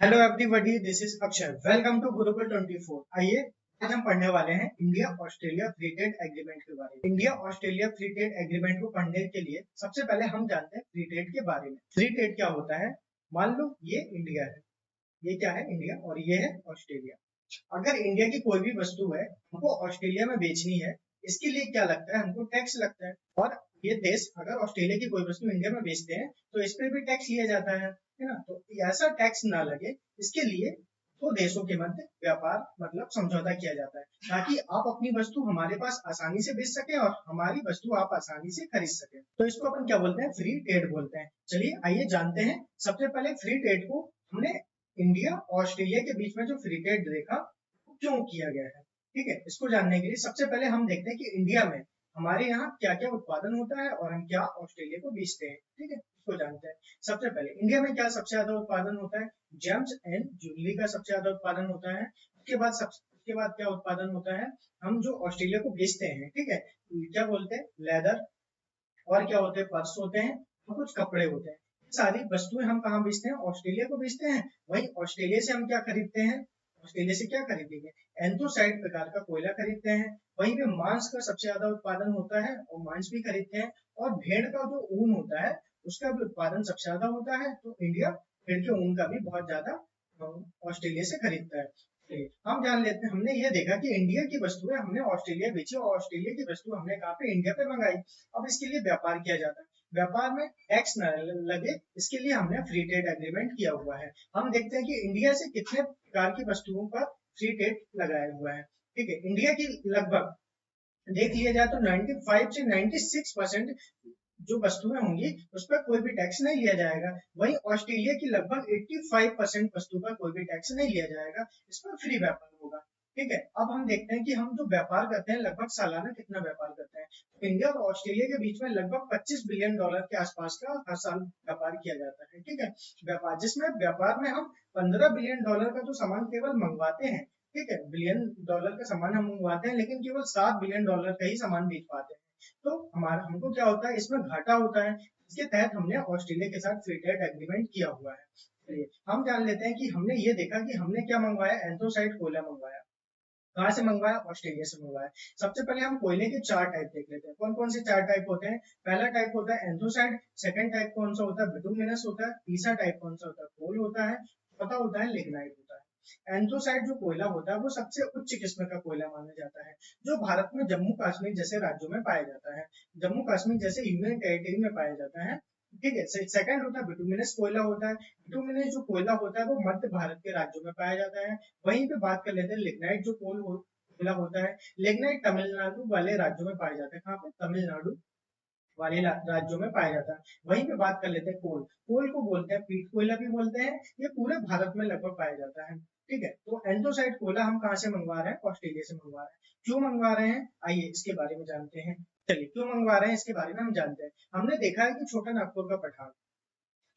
Hello everybody, this is Akshar. Welcome to Gurukul 24। आइए आज हम पढ़ने वाले हैं India Australia free trade agreement के बारे में। India Australia free trade agreement को पढ़ने के लिए सबसे पहले हम जानते हैं फ्री ट्रेड के बारे में। फ्री ट्रेड क्या होता है? मान लो ये इंडिया है, ये क्या है? इंडिया, और ये है ऑस्ट्रेलिया। अगर इंडिया की कोई भी वस्तु है हमको ऑस्ट्रेलिया में बेचनी है, इसके लिए क्या लगता है? हमको टैक्स लगता है। और ये देश अगर ऑस्ट्रेलिया की कोई वस्तु इंडिया में बेचते हैं तो इस पे भी टैक्स लिया जाता है ना। तो ऐसा टैक्स ना लगे, इसके लिए दो देशों के मध्य व्यापार मतलब समझौता किया जाता है, ताकि आप अपनी वस्तु हमारे पास आसानी से बेच सके और हमारी वस्तु आप आसानी से खरीद सके। तो इसको अपन क्या बोलते हैं? फ्री ट्रेड बोलते हैं। चलिए आइए जानते हैं। सबसे पहले फ्री ट्रेड को हमने इंडिया और ऑस्ट्रेलिया के बीच में जो फ्री ट्रेड रेखा क्यों किया गया है, ठीक है, इसको जानने के लिए सबसे पहले हम देखते हैं कि इंडिया में हमारे यहाँ क्या क्या उत्पादन होता है और हम क्या ऑस्ट्रेलिया को बेचते हैं। ठीक है, इसको जानते हैं। सबसे पहले इंडिया में क्या सबसे ज्यादा उत्पादन होता है? जेम्स एंड ज्वेलरी का सबसे ज्यादा उत्पादन होता है। उसके बाद क्या उत्पादन होता है? हम जो ऑस्ट्रेलिया को बेचते हैं, ठीक है, क्या बोलते हैं? लेदर। और क्या होते हैं? पर्स होते हैं और कुछ कपड़े होते हैं। सारी वस्तुएं हम कहाँ बेचते हैं? ऑस्ट्रेलिया को बेचते हैं। वहीं ऑस्ट्रेलिया से हम क्या खरीदते हैं? ऑस्ट्रेलिया से क्या खरीदेंगे? एंथ्रासाइट प्रकार का कोयला खरीदते हैं। वहीं पे मांस का सबसे ज्यादा उत्पादन होता है और मांस भी खरीदते हैं। और भेड़ का जो ऊन होता है उसका भी उत्पादन सबसे ज्यादा होता है। तो इंडिया भेड़ के ऊन का भी बहुत ज्यादा ऑस्ट्रेलिया से खरीदता है। हम जान लेते हैं, हमने ये देखा कि इंडिया की वस्तुएं हमने ऑस्ट्रेलिया बेची और ऑस्ट्रेलिया की वस्तु हमने कहाँ पे? इंडिया पे मंगाई। अब इसके लिए व्यापार किया जाता है। व्यापार में टैक्स न लगे, इसके लिए हमने फ्री ट्रेड एग्रीमेंट किया हुआ है। हम देखते हैं कि इंडिया से कितने प्रकार की वस्तुओं पर फ्री ट्रेड लगाया हुआ है। ठीक है, इंडिया की लगभग देख लिया जाए तो 95 से 96% जो वस्तुएं होंगी उस पर कोई भी टैक्स नहीं लिया जाएगा। वहीं ऑस्ट्रेलिया की लगभग 85% वस्तु पर कोई भी टैक्स नहीं लिया जाएगा। इस पर फ्री व्यापार होगा। ठीक है, अब हम देखते हैं कि हम जो व्यापार करते हैं लगभग सालाना कितना व्यापार करते हैं। तो इंडिया और ऑस्ट्रेलिया के बीच में लगभग $25 बिलियन के आसपास का हर साल व्यापार किया जाता है। ठीक है, व्यापार जिसमें व्यापार में हम $15 बिलियन का जो सामान केवल मंगवाते हैं, ठीक है, $1 बिलियन का सामान हम मंगवाते हैं लेकिन केवल $7 बिलियन का ही सामान बेच पाते हैं। तो हमारा हमको क्या होता है? इसमें घाटा होता है। इसके तहत हमने ऑस्ट्रेलिया के साथ फ्री ट्रेड एग्रीमेंट किया हुआ है। चलिए हम जान लेते हैं कि हमने ये देखा कि हमने क्या मंगवाया? एंथ्रासाइट कोयला मंगवाया। कहाँ से मंगवाया? ऑस्ट्रेलिया से मंगवाया। सबसे पहले हम कोयले के चार टाइप देख लेते हैं। कौन कौन से चार टाइप होते हैं? पहला टाइप होता है एंथ्रासाइट। सेकंड टाइप कौन सा होता है? बिटुमिनस होता है। तीसरा टाइप कौन सा होता है? कोल होता है। चौथा होता है लिग्नाइट होता है। एंथ्रासाइट जो कोयला होता है वो सबसे उच्च किस्म का कोयला माना जाता है, जो भारत में जम्मू कश्मीर जैसे राज्यों में पाया जाता है। जम्मू कश्मीर जैसे यूनियन टेरिटरी में पाया जाता है। ठीक है, सेकंड होता है बिटुमिनस कोयला होता है। बिटुमिनस जो कोयला होता है वो मध्य भारत के राज्यों में पाया जाता है। वहीं पे बात कर लेते हैं लिग्नाइट जो कोयला होता है। लिग्नाइट तमिलनाडु वाले राज्यों में पाया जाता है। कहाँ पे? तमिलनाडु वाले राज्यों में पाया जाता है। वहीं पे बात कर लेते हैं कोल। कोल को बोलते हैं पीट कोयला भी बोलते हैं। ये पूरे भारत में लगभग पाया जाता है। ठीक है, तो एंथ्रासाइट कोयला हम कहाँ से मंगवा रहे हैं? ऑस्ट्रेलिया से मंगवा रहे हैं। क्यों मंगवा रहे हैं? आइए इसके बारे में जानते हैं। चलिए क्यों मंगवा रहे हैं इसके बारे में हम जानते हैं। हमने देखा है कि छोटा नागपुर का पठार,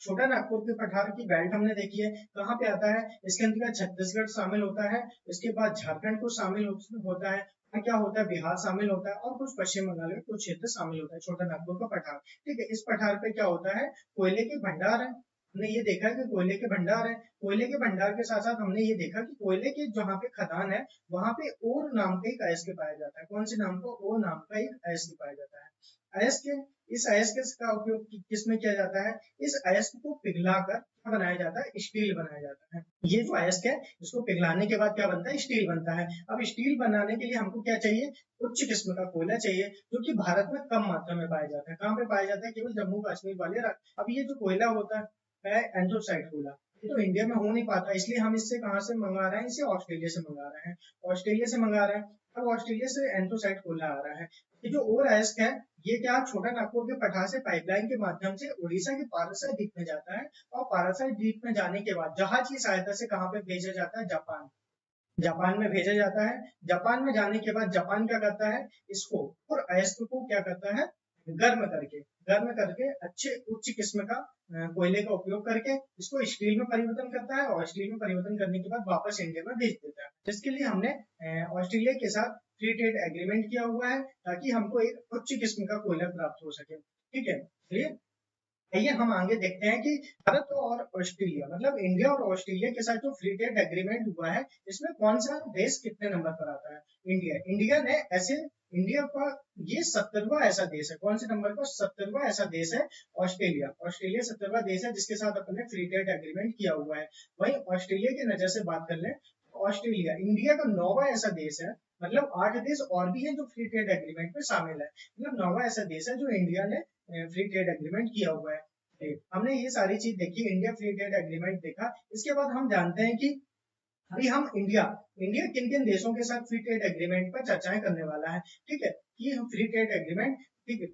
छोटा नागपुर के पठार की बेल्ट हमने देखी है, कहाँ पे आता है? इसके अंतर्गत छत्तीसगढ़ शामिल होता है। इसके बाद झारखंड को शामिल होता है। और क्या होता है? बिहार शामिल होता है और कुछ पश्चिम बंगाल में कुछ क्षेत्र शामिल होता है। छोटा नागपुर का पठार, ठीक है, इस पठार पे क्या होता है? कोयले के भंडार है। हमने ये देखा कि कोयले के भंडार है। कोयले के भंडार के साथ साथ हमने ये देखा कि कोयले के जहाँ पे खदान है वहां पे ओर नाम का एक अयस्क पाया जाता है। कौन से नाम का? ओर नाम का एक अयस्क पाया जाता है। अयस्क, इस अयस्क का उपयोग किस में किया जाता है? इस अयस्क को पिघलाकर क्या बनाया जाता है? स्टील बनाया जाता है। ये जो अयस्क है इसको पिघलाने के बाद क्या बनता है? स्टील बनता है। अब स्टील बनाने के लिए हमको क्या चाहिए? उच्च किस्म का कोयला चाहिए, जो कि भारत में कम मात्रा में पाया जाता है। कहाँ पे पाया जाता है? केवल जम्मू कश्मीर वाले अब ये जो कोयला होता है एंथ्रासाइट कोयला, ये तो इंडिया में हो नहीं पाता, इसलिए हम इससे कहाँ से मंगा रहे हैं? इसे ऑस्ट्रेलिया से मंगा रहे हैं। ऑस्ट्रेलिया से मंगा रहे हैं। अब ऑस्ट्रेलिया से एंथ्रासाइट कोयला आ रहा है। ये जो और अयस्क है ये क्या छोटा नागपुर के पठार से पाइपलाइन के माध्यम से उड़ीसा के पारासाइट द्वीप में जाता है। और पारासाइट द्वीप में जाने के बाद जहाज की सहायता से कहाँ पे भेजा जाता है? जापान। जापान में भेजा जाता है। जापान में जाने के बाद जापान क्या करता है? इसको और अयस्क को क्या करता है? गर्म करके अच्छे उच्च किस्म का कोयले का उपयोग करके इसको स्टील में परिवर्तन करता है और स्टील में परिवर्तन करने के बाद वापस इंडिया में भेज देता है। जिसके लिए हमने ऑस्ट्रेलिया के साथ फ्री ट्रेड एग्रीमेंट किया हुआ है, ताकि हमको एक उच्च किस्म का कोयला प्राप्त हो सके। ठीक है, चलिए आइए हम आगे देखते हैं कि भारत और ऑस्ट्रेलिया मतलब इंडिया और ऑस्ट्रेलिया के साथ जो फ्री ट्रेड एग्रीमेंट हुआ है इसमें कौन सा देश कितने नंबर पर आता है। इंडिया ने ऐसे इंडिया का ये 70वां ऐसा देश है। कौन से नंबर पर? 70वां ऐसा देश है ऑस्ट्रेलिया। ऑस्ट्रेलिया 70वां देश है जिसके साथ अपने फ्री ट्रेड एग्रीमेंट किया हुआ है। वहीं ऑस्ट्रेलिया की नजर से बात कर लें तो ऑस्ट्रेलिया इंडिया का 9वां ऐसा देश है। मतलब 8 देश और भी हैं जो फ्री ट्रेड एग्रीमेंट में शामिल है। मतलब 9वां ऐसा देश है जो इंडिया ने फ्री ट्रेड एग्रीमेंट किया हुआ है। हमने ये सारी चीज देखी, इंडिया फ्री ट्रेड एग्रीमेंट देखा। इसके बाद हम जानते हैं कि अभी हम इंडिया इंडिया किन किन देशों के साथ फ्री ट्रेड एग्रीमेंट पर चर्चाएं करने वाला है। ठीक है, कि हम फ्री ट्रेड एग्रीमेंट ठीक है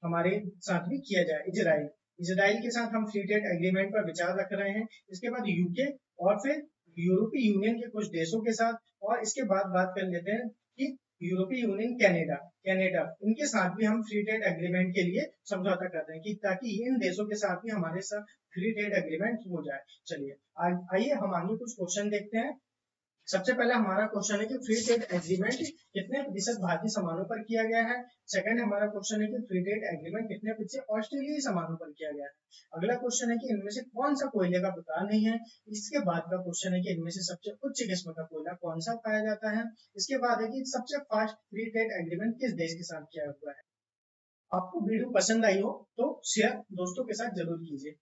हमारे साथ भी किया जाए। इजराइल इजराइल के साथ हम फ्री ट्रेड एग्रीमेंट पर विचार रख रहे हैं। इसके बाद यूके और फिर यूरोपीय यूनियन के कुछ देशों के साथ, और इसके बाद बात कर लेते हैं कि यूरोपीय यूनियन कनाडा कनाडा इनके साथ भी हम फ्री ट्रेड एग्रीमेंट के लिए समझौता कर रहे हैं कि ताकि इन देशों के साथ भी हमारे साथ फ्री ट्रेड एग्रीमेंट हो जाए। चलिए आइए हम आगे कुछ क्वेश्चन देखते हैं। सबसे पहले हमारा क्वेश्चन है कि फ्री ट्रेड एग्रीमेंट कितने प्रतिशत भारतीय सामानों पर किया गया है। सेकंड हमारा क्वेश्चन है कि फ्री ट्रेड एग्रीमेंट कितने प्रतिशत ऑस्ट्रेलियाई सामानों पर किया गया है। अगला क्वेश्चन है कि इनमें से कौन सा कोयले का प्रकार नहीं है। इसके बाद का क्वेश्चन है कि इनमें से सबसे उच्च किस्म का कोयला कौन सा पाया जाता है। इसके बाद है कि सबसे फास्ट फ्री ट्रेड एग्रीमेंट किस देश के साथ किया हुआ है। आपको वीडियो पसंद आई हो तो शेयर दोस्तों के साथ जरूर कीजिए।